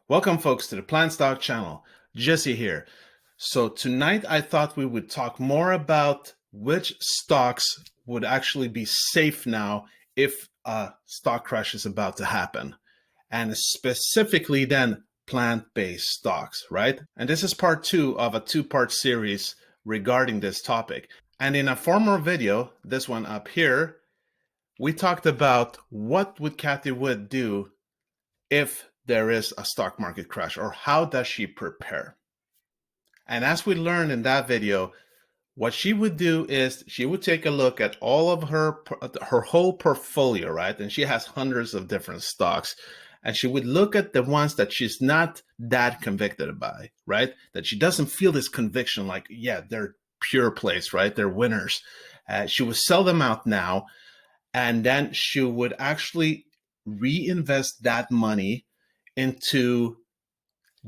Welcome folks to the PlantStock channel. Jesse here. So tonight I thought we would talk more about which stocks would actually be safe now if a stock crash is about to happen. And specifically then plant-based stocks, right? And this is part 2 of a 2-part series regarding this topic. And in a former video, this one up here, we talked about what would Kathy Wood do if there is a stock market crash, or how does she prepare? And as we learned in that video, what she would do is she would take a look at all of her whole portfolio, right? And she has hundreds of different stocks. And she would look at the ones that she's not that convicted by, right? That she doesn't feel this conviction like, yeah, they're pure plays, right? They're winners. She would sell them out now. And then she would actually reinvest that money into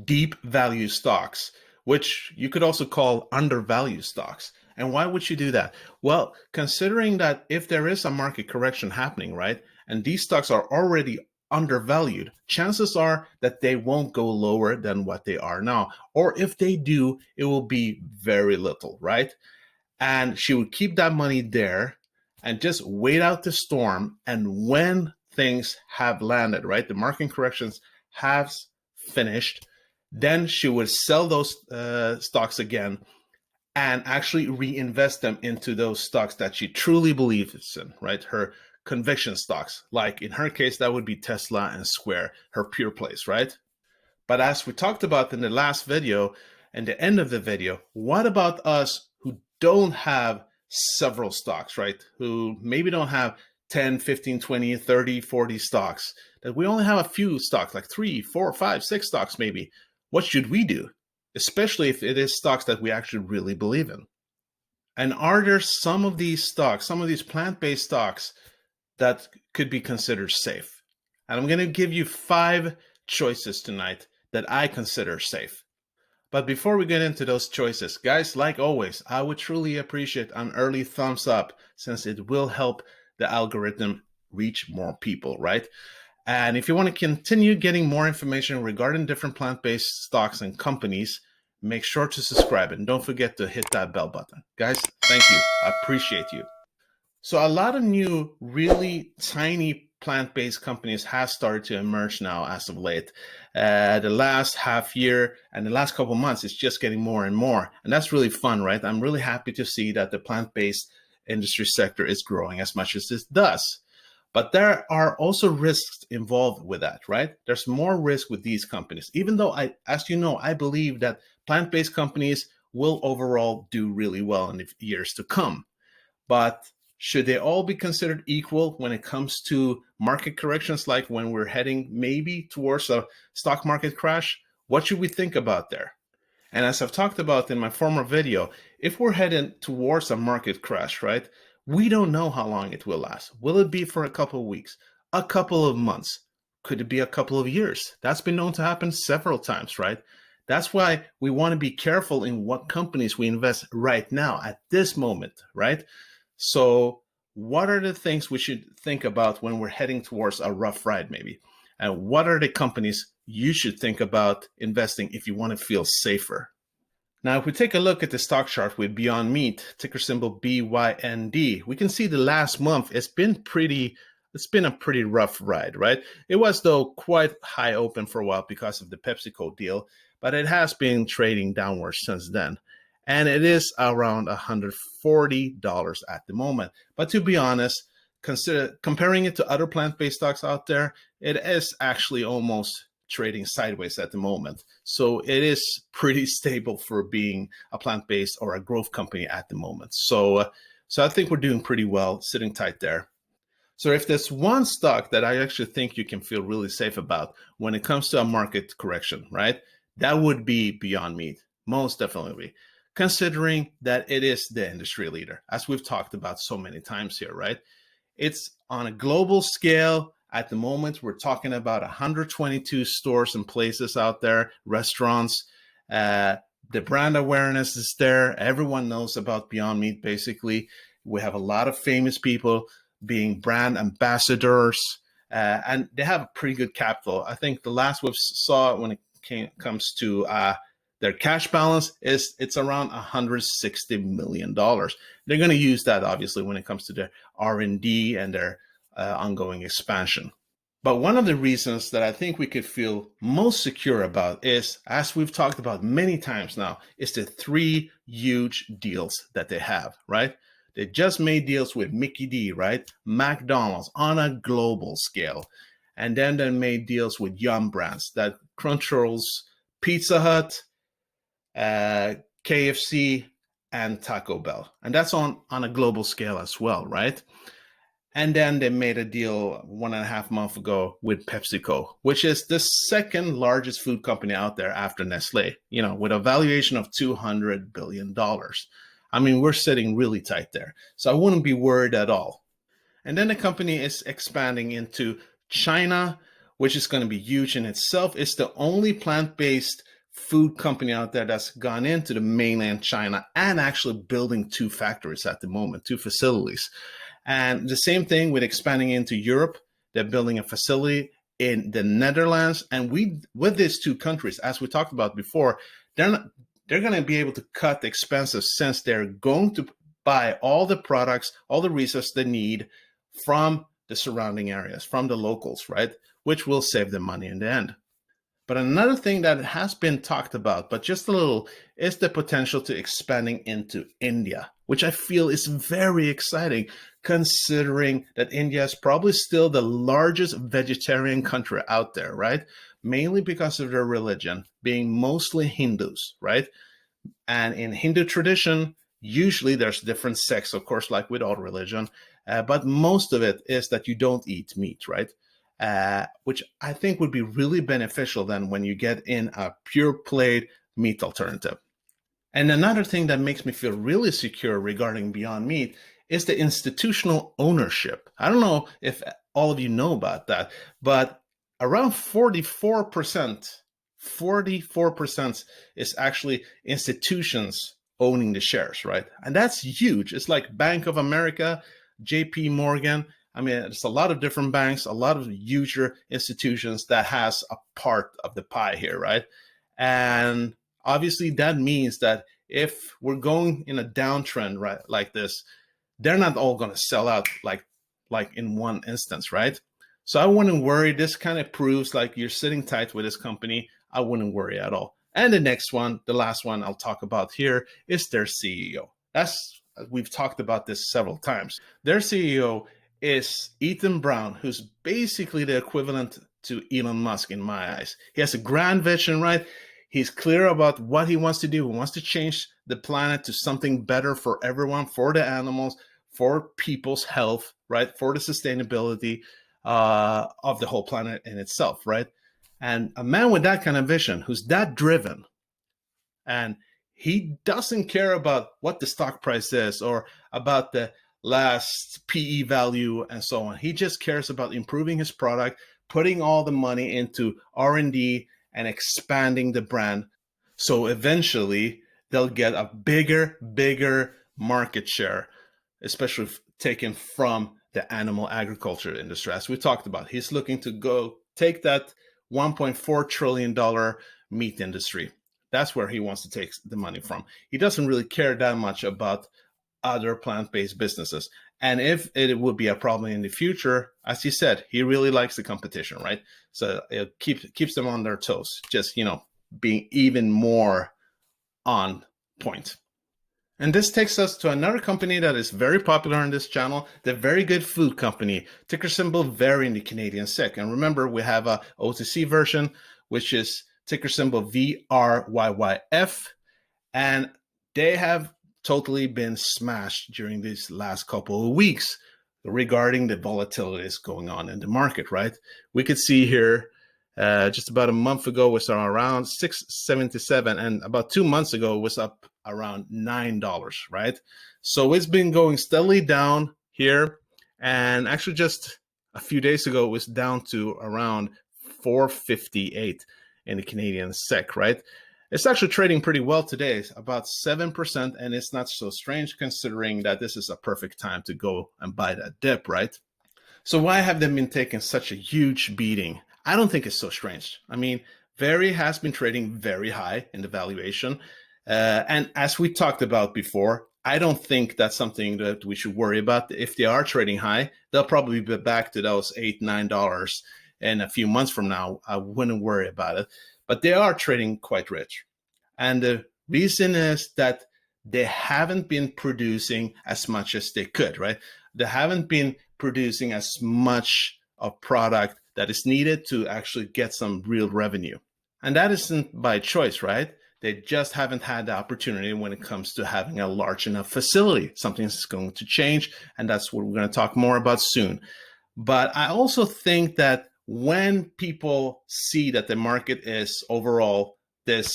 deep value stocks, which you could also call undervalued stocks. And why would you do that? Well, considering that if there is a market correction happening, right, and these stocks are already undervalued, chances are that they won't go lower than what they are now. Or if they do, it will be very little, right? And she would keep that money there and just wait out the storm. And when things have landed, right, the market corrections has finished, then she would sell those stocks again and actually reinvest them into those stocks that she truly believes in, right? Her conviction stocks, like in her case, that would be Tesla and Square, her pure plays, right? But as we talked about in the last video and the end of the video, what about us who don't have several stocks, right? Who maybe don't have 10, 15, 20, 30, 40 stocks, that we only have a few stocks, like 3, 4, 5, 6 stocks maybe. What should we do? Especially if it is stocks that we actually really believe in. And are there some of these stocks, some of these plant-based stocks that could be considered safe? And I'm going to give you 5 choices tonight that I consider safe. But before we get into those choices, guys, like always, I would truly appreciate an early thumbs up, since it will help the algorithm reach more people, right? And if you want to continue getting more information regarding different plant-based stocks and companies, make sure to subscribe and don't forget to hit that bell button. Guys, thank you. I appreciate you. So a lot of new, really tiny plant-based companies have started to emerge now as of late. The last half year and the last couple of months, it's just getting more and more. And that's really fun, right? I'm really happy to see that the plant-based industry sector is growing as much as it does. But there are also risks involved with that, right? There's more risk with these companies, even though as you know, I believe that plant-based companies will overall do really well in the years to come. But should they all be considered equal when it comes to market corrections, like when we're heading maybe towards a stock market crash? What should we think about there? And as I've talked about in my former video, if we're heading towards a market crash, right, we don't know how long it will last. Will it be for a couple of weeks, a couple of months? Could it be a couple of years? That's been known to happen several times, right? That's why we want to be careful in what companies we invest right now at this moment, right? So what are the things we should think about when we're heading towards a rough ride maybe? And what are the companies you should think about investing if you want to feel safer? Now, if we take a look at the stock chart with Beyond Meat, ticker symbol BYND, we can see the last month it's been a pretty rough ride, right? It was, though, quite high open for a while because of the PepsiCo deal, but it has been trading downwards since then. And it is around $140 at the moment. But to be honest, comparing it to other plant-based stocks out there, it is actually almost trading sideways at the moment. So it is pretty stable for being a plant-based or a growth company at the moment. So I think we're doing pretty well, sitting tight there. So if there's one stock that I actually think you can feel really safe about when it comes to a market correction, right, that would be Beyond Meat, most definitely, considering that it is the industry leader, as we've talked about so many times here, right? It's on a global scale. At the moment, we're talking about 122 stores and places out there, restaurants. The brand awareness is there. Everyone knows about Beyond Meat, basically. We have a lot of famous people being brand ambassadors, and they have a pretty good capital. I think the last we saw when it comes to their cash balance, it's around $160 million. They're going to use that, obviously, when it comes to their R&D and their ongoing expansion. But one of the reasons that I think we could feel most secure about is, as we've talked about many times now, is the 3 huge deals that they have, right? They just made deals with Mickey D, right? McDonald's on a global scale. And then they made deals with Yum Brands that controls Pizza Hut, KFC, and Taco Bell. And that's on a global scale as well, right? And then they made a deal 1.5 months ago with PepsiCo, which is the second largest food company out there after Nestle, with a valuation of $200 billion. I mean, we're sitting really tight there. So I wouldn't be worried at all. And then the company is expanding into China, which is going to be huge in itself. It's the only plant-based food company out there that's gone into the mainland China and actually building 2 factories at the moment, 2 facilities. And the same thing with expanding into Europe. They're building a facility in the Netherlands. And with these 2 countries, as we talked about before, they're going to be able to cut the expenses, since they're going to buy all the products, all the resources they need from the surrounding areas, from the locals, right? Which will save them money in the end. But another thing that has been talked about, but just a little, is the potential to expanding into India, which I feel is very exciting, considering that India is probably still the largest vegetarian country out there, right? Mainly because of their religion being mostly Hindus, right? And in Hindu tradition, usually there's different sects, of course, like with all religion, but most of it is that you don't eat meat, right? Which I think would be really beneficial then when you get in a pure plate meat alternative. And another thing that makes me feel really secure regarding Beyond Meat is the institutional ownership. I don't know if all of you know about that, but around 44% is actually institutions owning the shares, right? And that's huge. It's like Bank of America, JP Morgan. I mean, it's a lot of different banks, a lot of huger institutions that has a part of the pie here, right? And obviously that means that if we're going in a downtrend, right, like this, they're not all going to sell out like in one instance, right? So I wouldn't worry. This kind of proves like you're sitting tight with this company. I wouldn't worry at all. And the next one, the last one I'll talk about here, is their CEO. We've talked about this several times. Their CEO is Ethan Brown, who's basically the equivalent to Elon Musk in my eyes. He has a grand vision, right? He's clear about what he wants to do. He wants to change the planet to something better for everyone, for the animals, for people's health, right? For the sustainability of the whole planet in itself, right? And a man with that kind of vision, who's that driven, and he doesn't care about what the stock price is or about the last PE value and so on. He just cares about improving his product, putting all the money into R&D and expanding the brand. So eventually they'll get a bigger market share, especially taken from the animal agriculture industry. As we talked about, he's looking to go take that $1.4 trillion meat industry. That's where he wants to take the money from. He doesn't really care that much about other plant-based businesses. And if it would be a problem in the future, as he said, he really likes the competition, right? So it keeps them on their toes, just, being even more on point. And this takes us to another company that is very popular on this channel, the Very Good Food Company, ticker symbol VARY in the Canadian SEC. And remember, we have a OTC version, which is ticker symbol VRYYF. And they have totally been smashed during these last couple of weeks regarding the volatilities going on in the market, right? We could see here just about a month ago was around $6.77, and about 2 months ago it was up around $9, right? So it's been going steadily down here, and actually just a few days ago it was down to around 458 in the Canadian SEC, right? It's actually trading pretty well today, about 7%, and it's not so strange considering that this is a perfect time to go and buy that dip, right? So why have they been taking such a huge beating? I don't think it's so strange. I mean, VRYYF has been trading very high in the valuation. And as we talked about before, I don't think that's something that we should worry about. If they are trading high, they'll probably be back to those $8, $9 in a few months from now. I wouldn't worry about it. But they are trading quite rich. And the reason is that they haven't been producing as much as they could, right? They haven't been producing as much of product that is needed to actually get some real revenue. And that isn't by choice, right? They just haven't had the opportunity when it comes to having a large enough facility. Something's going to change, and that's what we're going to talk more about soon. But I also think that when people see that the market is overall this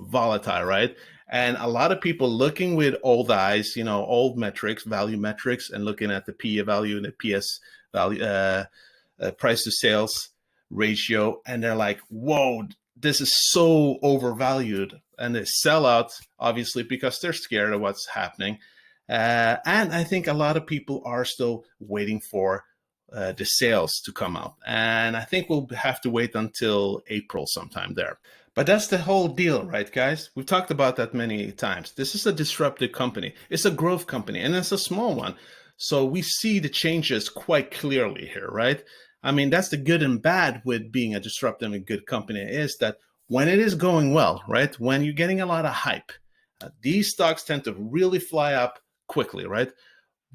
volatile, right? And a lot of people looking with old eyes, old metrics, value metrics, and looking at the PE value and the PS value, price to sales ratio, and they're like, whoa, this is so overvalued. And they sell out, obviously, because they're scared of what's happening. And I think a lot of people are still waiting for the sales to come out. And I think we'll have to wait until April sometime there. But that's the whole deal, right, guys? We've talked about that many times. This is a disruptive company. It's a growth company, and it's a small one. So we see the changes quite clearly here, right? I mean, that's the good and bad with being a disruptive and good company, is that when it is going well, right, when you're getting a lot of hype, these stocks tend to really fly up quickly, right?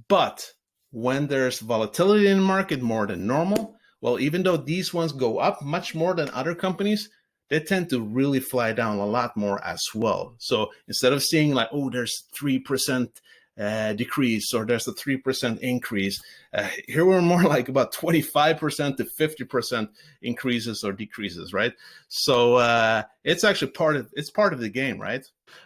But when there's volatility in the market more than normal, well, even though these ones go up much more than other companies, they tend to really fly down a lot more as well. So instead of seeing like, oh, there's 3% decrease or there's a 3% increase, here we're more like about 25% to 50% increases or decreases, right? So it's actually part of the game, right?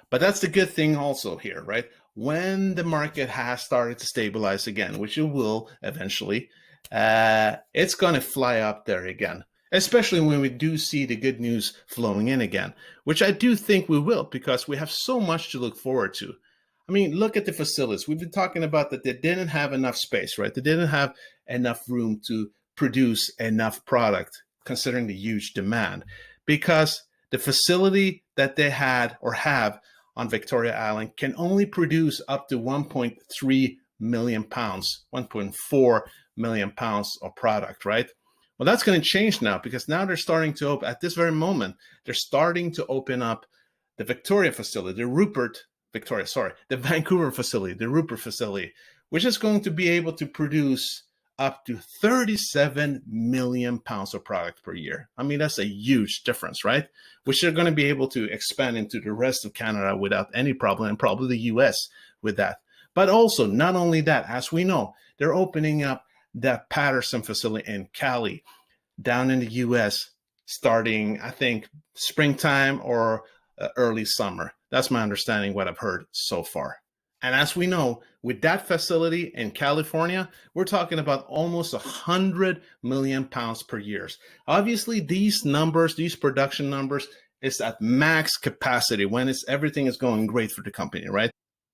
But that's the good thing also here, right? When the market has started to stabilize again, which it will eventually, it's going to fly up there again. Especially when we do see the good news flowing in again, which I do think we will, because we have so much to look forward to. I mean, look at the facilities. We've been talking about that they didn't have enough space, right? They didn't have enough room to produce enough product, considering the huge demand, because the facility that they had or have on Victoria Island can only produce up to 1.3 million pounds, 1.4 million pounds of product, right? Well, that's going to change now, because now they're starting to open, at this very moment, they're starting to open up the Victoria facility, the Vancouver facility, the Rupert facility, which is going to be able to produce up to 37 million pounds of product per year. I mean, that's a huge difference, right? Which they're going to be able to expand into the rest of Canada without any problem, and probably the US with that. But also, not only that, as we know, they're opening up that Patterson facility in Cali down in the US starting, I think, springtime or early summer. That's my understanding, what I've heard so far. And as we know, with that facility in California, we're talking about almost 100 million pounds per year. Obviously, these numbers, these production numbers, is at max capacity when everything is going great for the company, right?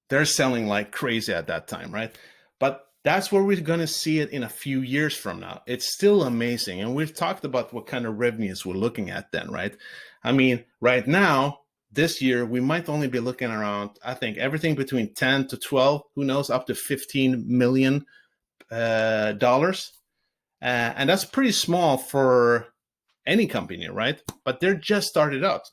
They're selling like crazy at that time, right? But that's where we're going to see it in a few years from now. It's still amazing. And we've talked about what kind of revenues we're looking at then, right? I mean, right now, this year, we might only be looking around, I think, everything between 10 to 12, who knows, up to $15 million. And that's pretty small for any company, right? But they're just started out.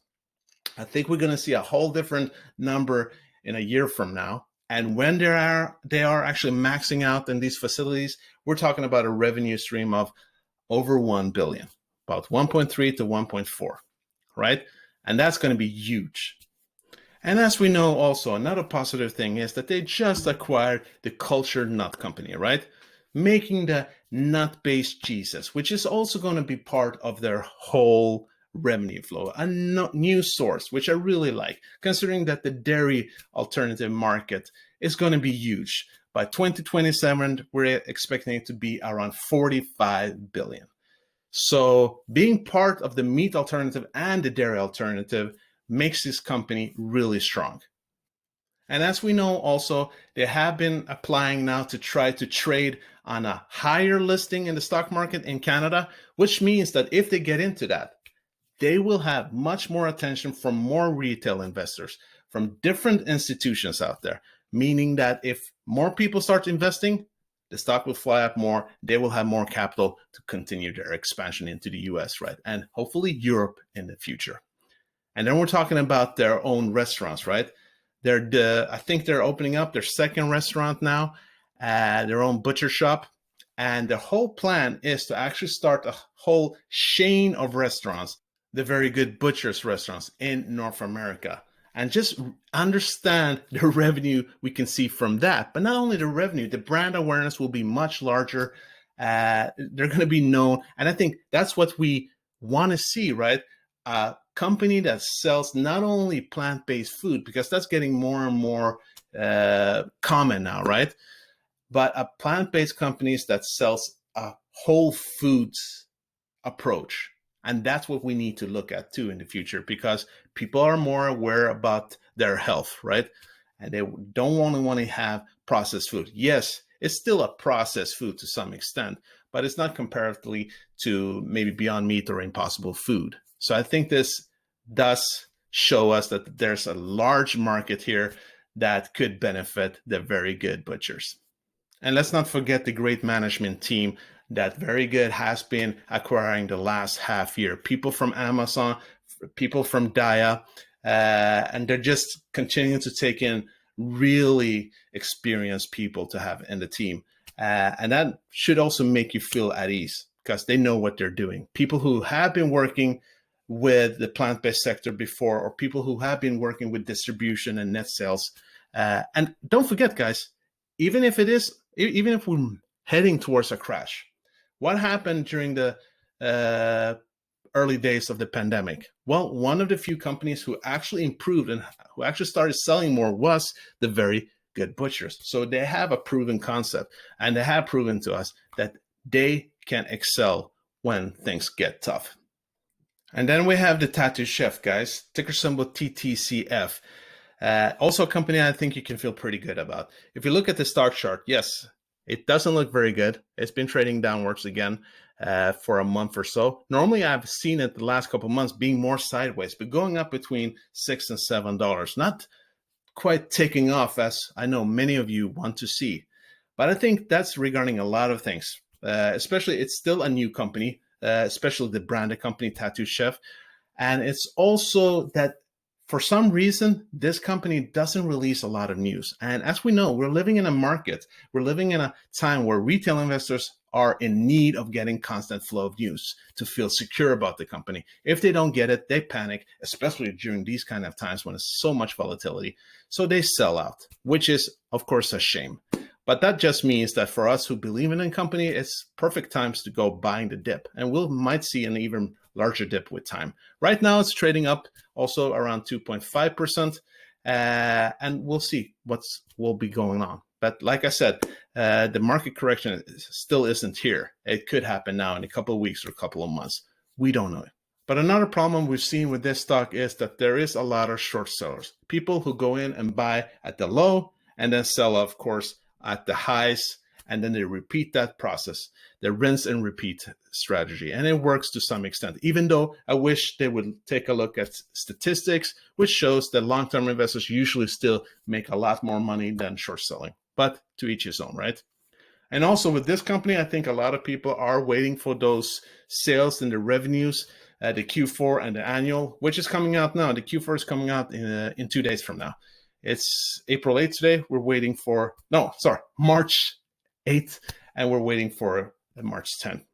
I think we're going to see a whole different number in a year from now. And when they are actually maxing out in these facilities, we're talking about a revenue stream of over 1 billion, about 1.3 to 1.4, right? And that's going to be huge. And as we know also, another positive thing is that they just acquired the Cultured Nut Company, right? Making the nut-based cheeses, which is also going to be part of their whole revenue flow, a new source, which I really like, considering that the dairy alternative market is going to be huge. By 2027, we're expecting it to be around 45 billion. So being part of the meat alternative and the dairy alternative makes this company really strong. And as we know also, they have been applying now to try to trade on a higher listing in the stock market in Canada, which means that if they get into that, they will have much more attention from more retail investors, from different institutions out there, meaning that if more people start investing, the stock will fly up more. They will have more capital to continue their expansion into the US, right? And hopefully Europe in the future. And then we're talking about their own restaurants, right? I think they're opening up their second restaurant now, their own butcher shop. And the whole plan is to actually start a whole chain of restaurants, the Very Good Butchers restaurants in North America. And just understand the revenue we can see from that. But not only the revenue, the brand awareness will be much larger. They're going to be known. And I think that's what we want to see, right? A company that sells not only plant-based food, because that's getting more and more common now, right? But a plant-based companies that sells a whole foods approach. And that's what we need to look at too in the future, because people are more aware about their health, right? And they don't only want to have processed food. Yes, it's still a processed food to some extent, but it's not comparatively to maybe Beyond Meat or Impossible Food. So I think this does show us that there's a large market here that could benefit the Very Good Butchers. And let's not forget the great management team that Very Good has been acquiring the last half year. People from Amazon, people from Daya, and they're just continuing to take in really experienced people to have in the team. And that should also make you feel at ease because they know what they're doing. People who have been working with the plant-based sector before, or people who have been working with distribution and net sales. And don't forget, guys, even if we're heading towards a crash, what happened during the early days of the pandemic? Well, one of the few companies who actually improved and who actually started selling more was the Very Good Butchers. So they have a proven concept, and they have proven to us that they can excel when things get tough. And then we have the Tattoo Chef, guys, ticker symbol TTCF. Also a company I think you can feel pretty good about. If you look at the stock chart, yes, it doesn't look very good. It's been trading downwards again for a month or so. Normally, I've seen it the last couple of months being more sideways, but going up between $6 and $7. Not quite taking off as I know many of you want to see. But I think that's regarding a lot of things, especially it's still a new company, especially the branded company Tattoo Chef. And it's also that for some reason, this company doesn't release a lot of news. And as we know, we're living in a market. We're living in a time where retail investors are in need of getting constant flow of news to feel secure about the company. If they don't get it, they panic, especially during these kind of times when there's so much volatility. So they sell out, which is, of course, a shame. But that just means that for us who believe in a company, it's perfect times to go buying the dip. And we might see an even larger dip with time. Right now, it's trading up also around 2.5%. And we'll see what will be going on. But like I said, the market correction still isn't here. It could happen now in a couple of weeks or a couple of months. We don't know. But another problem we've seen with this stock is that there is a lot of short sellers. People who go in and buy at the low and then sell, of course, at the highs, and then they repeat that process, the rinse and repeat strategy. And it works to some extent, even though I wish they would take a look at statistics, which shows that long-term investors usually still make a lot more money than short selling, but to each his own, right? And also with this company, I think a lot of people are waiting for those sales and the revenues, the Q4 and the annual, which is coming out now. The Q4 is coming out in 2 days from now. It's April 8th today. We're waiting for, March 8th, and we're waiting for March 10th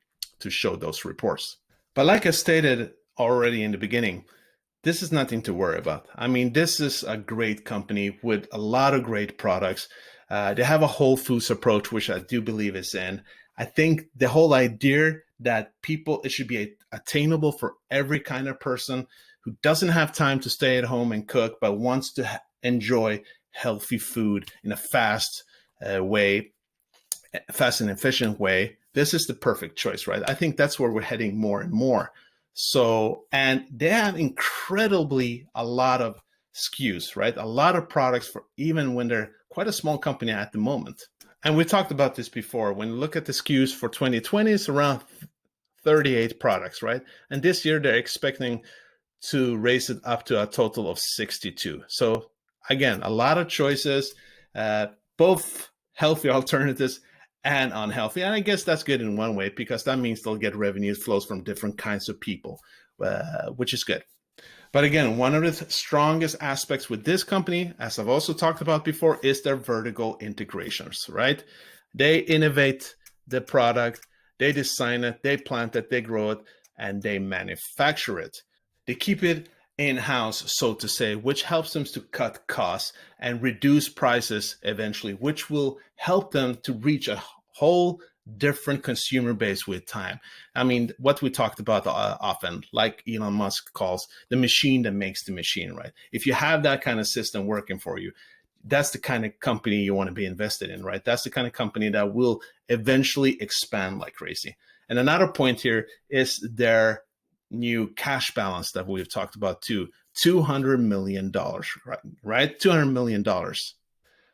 to show those reports. But like I stated already in the beginning, this is nothing to worry about. I mean, this is a great company with a lot of great products. They have a whole foods approach, which I do believe is in. I think the whole idea that it should be attainable for every kind of person who doesn't have time to stay at home and cook, but wants to enjoy healthy food in a fast and efficient way. This is the perfect choice, right? I think that's where we're heading more and more. So, and they have incredibly a lot of SKUs, right? A lot of products for even when they're quite a small company at the moment. And we talked about this before. When you look at the SKUs for 2020, it's around 38 products, right? And this year they're expecting to raise it up to a total of 62. So again, a lot of choices, both healthy alternatives and unhealthy. And I guess that's good in one way, because that means they'll get revenue flows from different kinds of people, which is good. But again, one of the strongest aspects with this company, as I've also talked about before, is their vertical integrations, right? They innovate the product, they design it, they plant it, they grow it, and they manufacture it. They keep it in-house, so to say, which helps them to cut costs and reduce prices eventually, which will help them to reach a whole different consumer base with time. I mean, what we talked about often, like Elon Musk calls the machine that makes the machine, right? If you have that kind of system working for you, that's the kind of company you want to be invested in, right? That's the kind of company that will eventually expand like crazy. And another point here is their new cash balance that we've talked about too, $200 million, right? $200 million.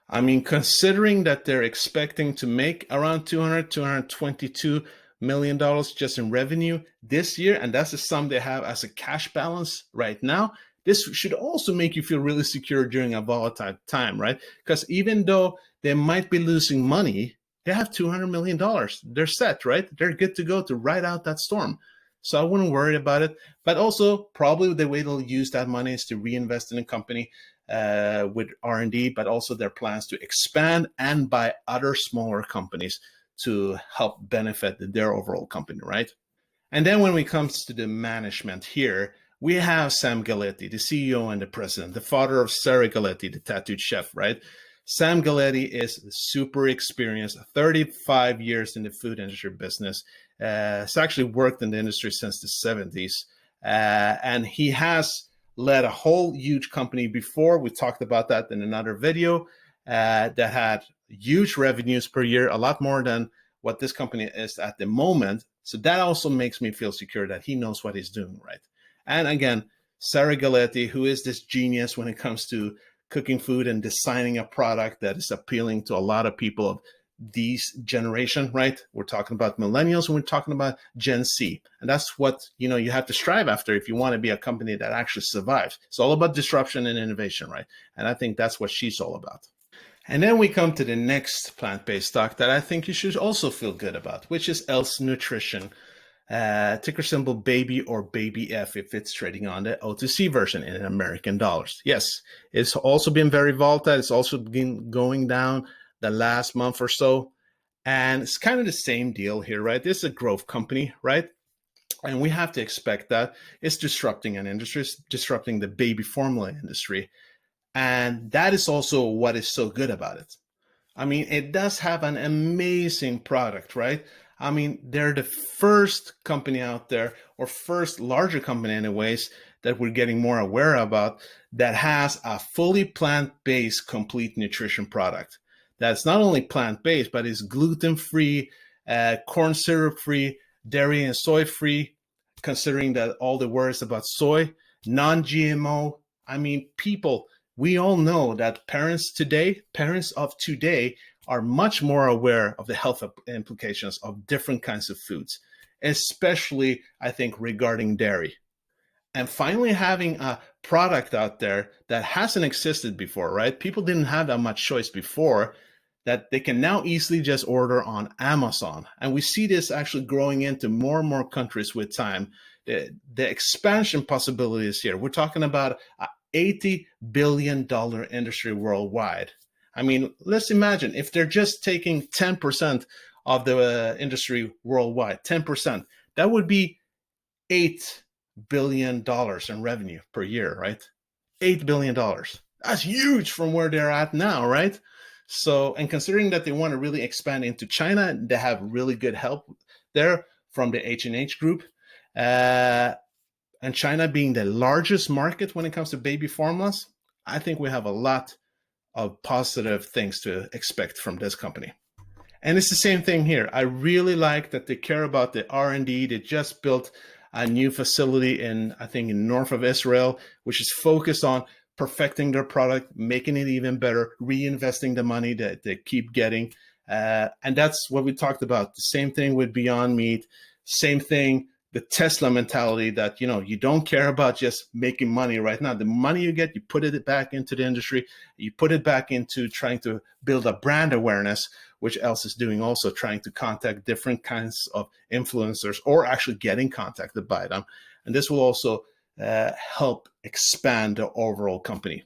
I mean, considering that they're expecting to make around $222 million just in revenue this year, and that's the sum they have as a cash balance right now, this should also make you feel really secure during a volatile time, right? Because even though they might be losing money, they have $200 million. They're set, right? They're good to go to ride out that storm. So I wouldn't worry about it. But also, probably the way they'll use that money is to reinvest in a company with R&D, but also their plans to expand and buy other smaller companies to help benefit their overall company, right? And then when it comes to the management here, we have Sam Galletti, the CEO and the president, the father of Sarah Galletti, the tattooed chef, right? Sam Galletti is super experienced, 35 years in the food industry business. He's actually worked in the industry since the 70s. And he has led a whole huge company before. We talked about that in another video that had huge revenues per year, a lot more than what this company is at the moment. So that also makes me feel secure that he knows what he's doing, right? And again, Sarah Galletti, who is this genius when it comes to cooking food and designing a product that is appealing to a lot of people of these generation, right? We're talking about millennials and we're talking about Gen Z. And that's what, you have to strive after if you want to be a company that actually survives. It's all about disruption and innovation, right? And I think that's what she's all about. And then we come to the next plant-based stock that I think you should also feel good about, which is Else Nutrition. Ticker symbol BABY or BABYF if it's trading on the OTC version in American dollars. Yes, it's also been very volatile. It's also been going down the last month or so. And it's kind of the same deal here, right? This is a growth company, right? And we have to expect that. It's disrupting an industry, it's disrupting the baby formula industry. And that is also what is so good about it. I mean, it does have an amazing product, right? I mean, they're the first company out there, or first larger company anyways, that we're getting more aware about, that has a fully plant-based complete nutrition product. That's not only plant-based, but is gluten-free, corn syrup-free, dairy and soy-free, considering that all the words about soy, non-GMO. I mean, people, we all know that parents of today are much more aware of the health implications of different kinds of foods, especially, I think, regarding dairy. And finally, having a product out there that hasn't existed before, right? People didn't have that much choice before, that they can now easily just order on Amazon. And we see this actually growing into more and more countries with time. The expansion possibilities here, we're talking about an $80 billion industry worldwide. I mean, let's imagine if they're just taking 10% of the industry worldwide, 10%, that would be $8 billion in revenue per year, right? $8 billion. That's huge from where they're at now, right? So, and considering that they want to really expand into China, they have really good help there from the H&H group. And China being the largest market when it comes to baby formulas, I think we have a lot of positive things to expect from this company. And it's the same thing here. I really like that they care about the R&D. They just built a new facility in north of Israel, which is focused on perfecting their product, making it even better, reinvesting the money that they keep getting. And that's what we talked about. The same thing with Beyond Meat, Same thing, the Tesla mentality that, you don't care about just making money right now. The money you get, you put it back into the industry, you put it back into trying to build a brand awareness, which else is doing also, trying to contact different kinds of influencers or actually getting contacted by them. And this will also help expand the overall company.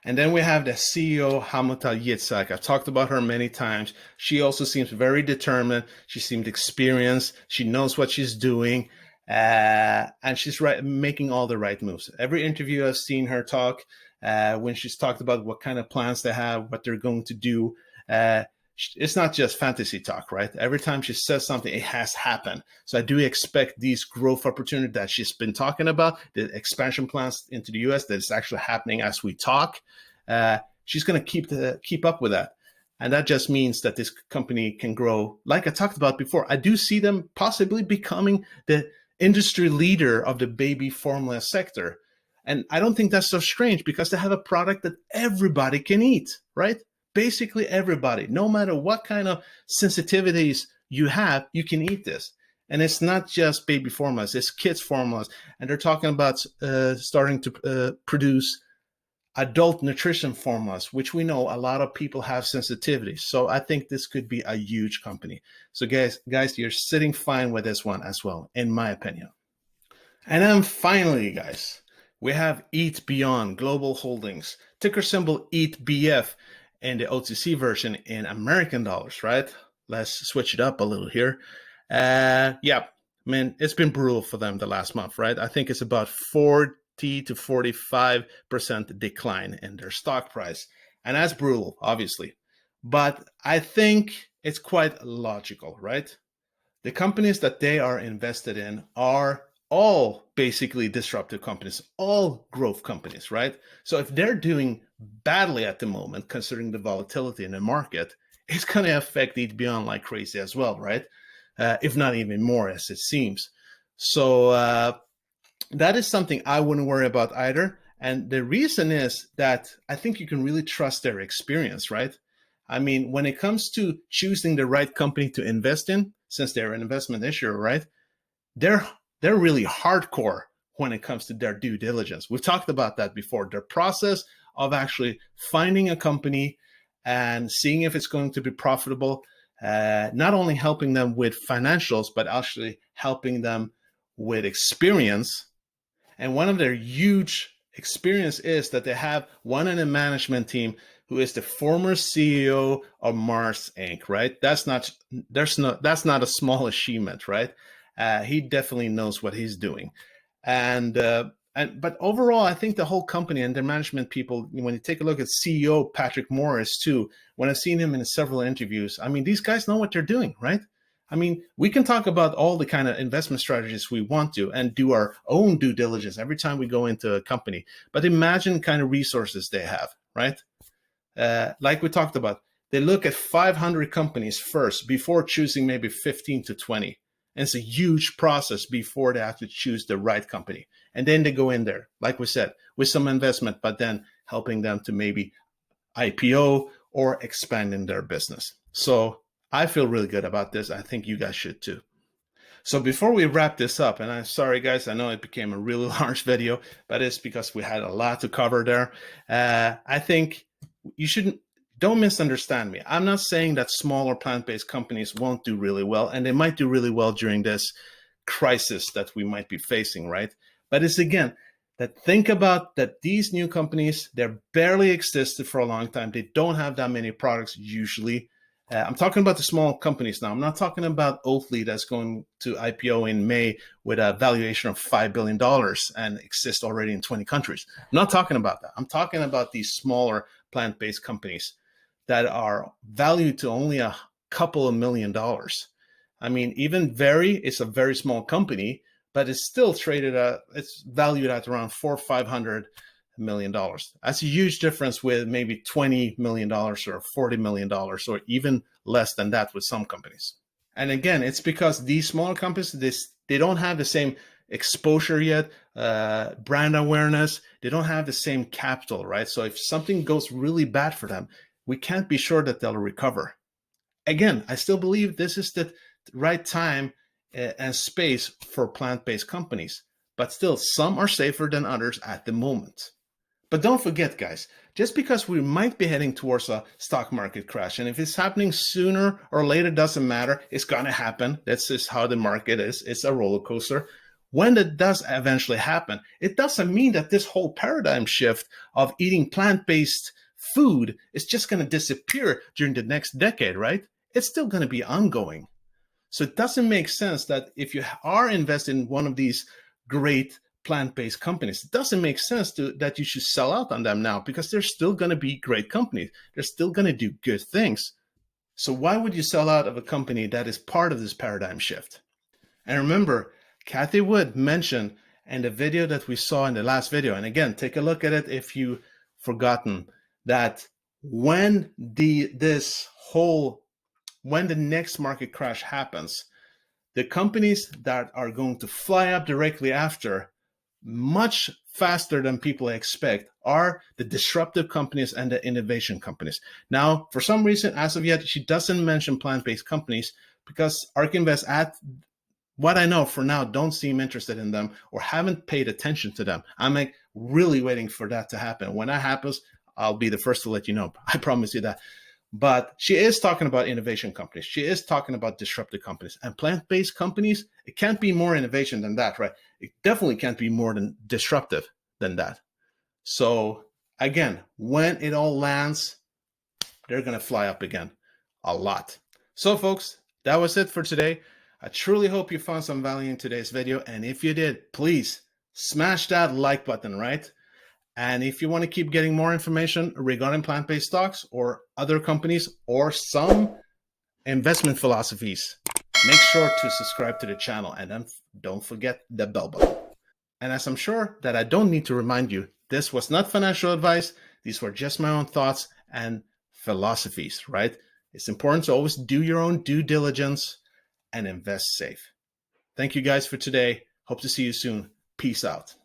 And then we have the CEO, Hamutal Yitzhak. I've talked about her many times. She also seems very determined. She seems experienced. She knows what she's doing. And she's making all the right moves. Every interview I've seen her talk, when she's talked about what kind of plans they have, what they're going to do, it's not just fantasy talk, right? Every time she says something, it has happened. So I do expect these growth opportunities that she's been talking about, the expansion plans into the US, that is actually happening as we talk. She's going to keep up with that. And that just means that this company can grow. Like I talked about before, I do see them possibly becoming the industry leader of the baby formula sector. And I don't think that's so strange because they have a product that everybody can eat, right? Basically everybody, no matter what kind of sensitivities you have, you can eat this. And it's not just baby formulas, it's kids formulas. And they're talking about starting to produce adult nutrition formulas, which we know a lot of people have sensitivities. So I think this could be a huge company. So guys, you're sitting fine with this one as well, in my opinion. And then finally, guys, we have EATBF Global Holdings, ticker symbol EATBF. And the OTC version in American dollars, right? Let's switch it up a little here. Yeah, man, it's been brutal for them the last month, right? I think it's about 40 to 45% decline in their stock price. And that's brutal, obviously. But I think it's quite logical, right? The companies that they are invested in are all basically disruptive companies, all growth companies, right? So if they're doing badly at the moment, considering the volatility in the market, it's going to affect EATBF like crazy as well, right? If not even more, as it seems. So that is something I wouldn't worry about either. And the reason is that I think you can really trust their experience, right? I mean, when it comes to choosing the right company to invest in, since they're an investment issuer, right? They're really hardcore when it comes to their due diligence. We've talked about that before. Their process of actually finding a company and seeing if it's going to be profitable, not only helping them with financials, but actually helping them with experience. And one of their huge experience is that they have one in the management team who is the former CEO of Mars Inc., right? That's not a small achievement, right? He definitely knows what he's doing. But overall, I think the whole company and their management people, when you take a look at CEO Patrick Morris too, when I've seen him in several interviews, I mean, these guys know what they're doing, right? I mean, we can talk about all the kind of investment strategies we want to and do our own due diligence every time we go into a company. But imagine the kind of resources they have, right? Like we talked about, they look at 500 companies first before choosing maybe 15 to 20. And it's a huge process before they have to choose the right company. And then they go in there, like we said, with some investment, but then helping them to maybe IPO or expanding their business. So I feel really good about this. I think you guys should too. So before we wrap this up, and I'm sorry guys, I know it became a really large video, but it's because we had a lot to cover there. I think you don't misunderstand me. I'm not saying that smaller plant-based companies won't do really well, and they might do really well during this crisis that we might be facing, right? But it's again, that think about that these new companies, they're barely existed for a long time. They don't have that many products usually. I'm talking about the small companies now. I'm not talking about Oatly that's going to IPO in May with a valuation of $5 billion and exists already in 20 countries. I'm not talking about that. I'm talking about these smaller plant-based companies that are valued to only a couple of $1 million. I mean, even VRYYF is a very small company, but it's still it's valued at around $400-500 million. That's a huge difference with maybe $20 million or $40 million or even less than that with some companies. And again, it's because these smaller companies, they don't have the same exposure yet, brand awareness. They don't have the same capital, right? So if something goes really bad for them, we can't be sure that they'll recover. Again, I still believe this is the right time and space for plant-based companies, but still some are safer than others at the moment. But don't forget, guys, just because we might be heading towards a stock market crash, and if it's happening sooner or later, doesn't matter, it's going to happen. That's just how the market is. It's a roller coaster. When it does eventually happen, it doesn't mean that this whole paradigm shift of eating plant-based food is just going to disappear during the next decade, right? It's still going to be ongoing. So it doesn't make sense that if you are invested in one of these great plant-based companies, it doesn't make sense that you should sell out on them now, because they're still going to be great companies. They're still going to do good things. So why would you sell out of a company that is part of this paradigm shift? And remember, Kathy Wood mentioned in the video that we saw in the last video, and again, take a look at it if you've forgotten, that when the next market crash happens, the companies that are going to fly up directly after, much faster than people expect, are the disruptive companies and the innovation companies. Now, for some reason, as of yet, she doesn't mention plant-based companies because ARK Invest, at what I know for now, don't seem interested in them or haven't paid attention to them. I'm like really waiting for that to happen. When that happens, I'll be the first to let you know. I promise you that. But she is talking about innovation companies. She is talking about disruptive companies. And plant-based companies, it can't be more innovation than that, right? It definitely can't be more than disruptive than that. So again, when it all lands, they're going to fly up again a lot. So folks, that was it for today. I truly hope you found some value in today's video. And if you did, please smash that like button, right? And if you want to keep getting more information regarding plant-based stocks or other companies or some investment philosophies, make sure to subscribe to the channel, and then don't forget the bell button. And as I'm sure that I don't need to remind you, this was not financial advice. These were just my own thoughts and philosophies, right? It's important to always do your own due diligence and invest safe. Thank you guys for today. Hope to see you soon. Peace out.